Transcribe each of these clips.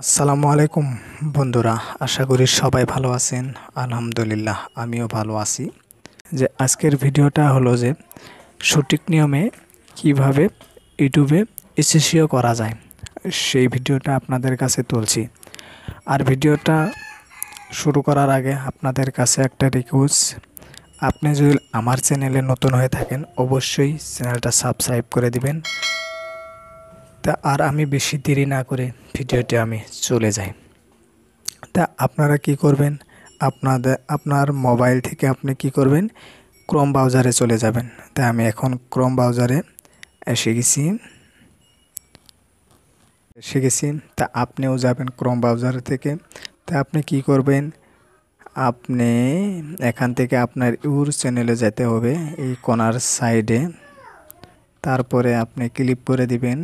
আসসালামু আলাইকুম বন্ধুরা, আশা করি সবাই ভালো আছেন। আলহামদুলিল্লাহ আমিও ভালো আছি। আজকের ভিডিওটা হলো যে সঠিক নিয়মে কিভাবে ইউটিউবে এসইও করা যায়, সেই ভিডিওটা আপনাদের কাছে তুলছি। আর ভিডিওটা শুরু করার আগে আপনাদের কাছে একটা রিকোয়েস্ট, আপনি যদি আমার চ্যানেলে নতুন হয়ে থাকেন অবশ্যই চ্যানেলটা সাবস্ক্রাইব করে দিবেন। তা আর আমি বেশি দেরি না করে ভিডিওতে আমি চলে যাই। তা আপনারা কি করবেন, আপনার মোবাইল থেকে আপনি কি করবেন, ক্রোম ব্রাউজারে চলে যাবেন। তাই আমি এখন ক্রোম ব্রাউজারে এসে গেছি। তা আপনিও যাবেন ক্রোম ব্রাউজার থেকে। তা আপনি কি করবেন, আপনি এখান থেকে আপনার ইউর চ্যানেলে যেতে হবে, এই কোণার সাইডে। তারপরে আপনি ক্লিক করে দিবেন,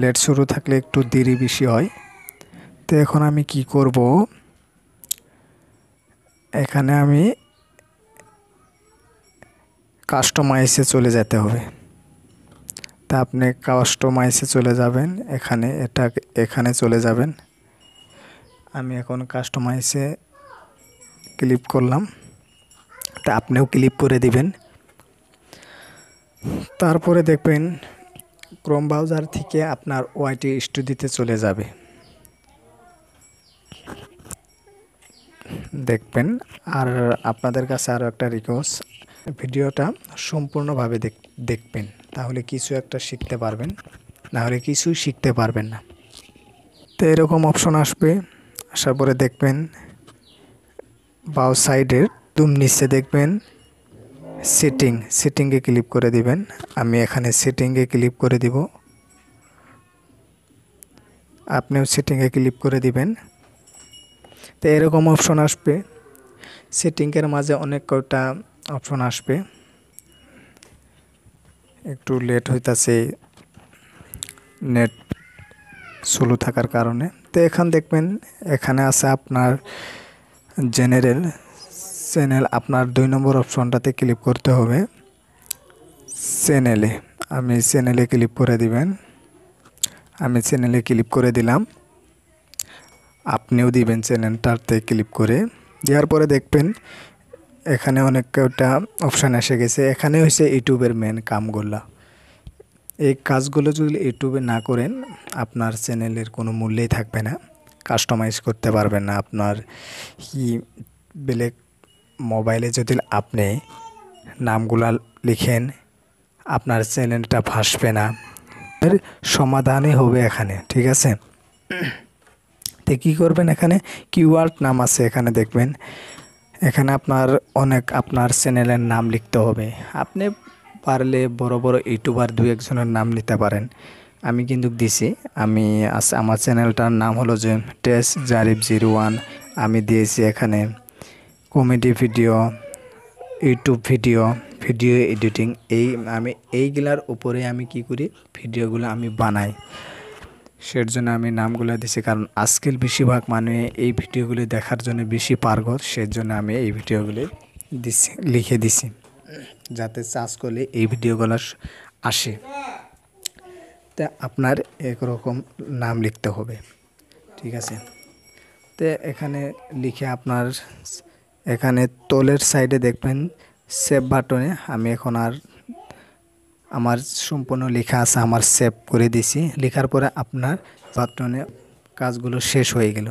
লেট শুরু থাকলে একটু দেরি বেশি হয়। তো এখন আমি কি করব, এখানে আমি কাস্টমাইজে চলে যেতে হবে। তা আপনি কাস্টমাইজে চলে যাবেন, এখানে চলে যাবেন। আমি এখন কাস্টমাইজে ক্লিক করলাম। তা আপনিও ক্লিক করে দিবেন। তারপরে দেখবেন ক্রোম ব্রাউজার থেকে আপনার ওয়াইটি স্টুডিওতে চলে যাবে, দেখবেন। আর আপনাদের কাছে আরও একটা রিকোয়েস্ট, ভিডিওটা সম্পূর্ণভাবে দেখবেন, তাহলে কিছু একটা শিখতে পারবেন, নাহলে কিছুই শিখতে পারবেন না। তো এরকম অপশন আসবে, আসার পরে দেখবেন বাও সাইডের নিচে দেখবেন সেটিংয়ে ক্লিক করে দিবেন। আমি এখানে সেটিংয়ে ক্লিক করে দিব, আপনিও সেটিংয়ে ক্লিক করে দিবেন। তো এরকম অপশন আসবে, সেটিংয়ের মাঝে অনেক কয়টা অপশন আসবে, একটু লেট হইতাছে নেট স্লো থাকার কারণে। তো এখন দেখবেন এখানে আছে আপনার চ্যানেল, আপনার 2 নম্বর অপশনটাতে ক্লিক করতে হবে, চ্যানেলে। আমি চ্যানেলে ক্লিক করে দিবেন, আমি চ্যানেলে ক্লিক করে দিলাম, আপনিও দিবেন চ্যানেলটাতে ক্লিক করে দেওয়ার পরে দেখবেন এখানে অনেক কয়টা অপশান এসে গেছে। এখানে হচ্ছে ইউটিউবের মেন কামগুলো। এই কাজগুলো যদি ইউটিউবে না করেন আপনার চ্যানেলের কোনো মূল্যই থাকবে না, কাস্টমাইজ করতে পারবেন না। আপনার বেলেগ মোবাইলে যদি আপনি নামগুলা লিখেন আপনার চ্যানেলটা ভাসবে না, এর সমাধানই হবে এখানে, ঠিক আছে। তো কী করবেন, এখানে কিওয়ার্ড নাম আছে, এখানে দেখবেন এখানে আপনার চ্যানেলের নাম লিখতে হবে। আপনি পারলে বড় বড় ইউটিউবার 2-1 জনের নাম নিতে পারেন, আমি কিন্তু দিছি। আমার চ্যানেলটার নাম হলো যে টেস্ট জারিফ 01। আমি দিয়েছি এখানে comedy video, YouTube video editing. আমি এইগুলার উপরে আমি কি করি, ভিডিওগুলো আমি বানাই। সের জন্য আমি নামগুলো দিছি, কারণ আজকাল বেশিরভাগ মানুষ এই ভিডিওগুলি দেখার জন্য বেশি পারগত, সেজন্য আমি এই ভিডিওগুলি লিখে দিছি, যাতে সার্চ করলে এই ভিডিওগুলো আসে। তা আপনার একরকম নাম লিখতে হবে, ঠিক আছে। তো এখানে লিখে আপনার এখানে তলের সাইডে দেখবেন সেভ বাটনে, আমি এখন আমার সম্পূর্ণ লেখা আছে, আমার সেভ করে দিছি। লেখার পরে আপনার বাটনে কাজগুলো শেষ হয়ে গেল।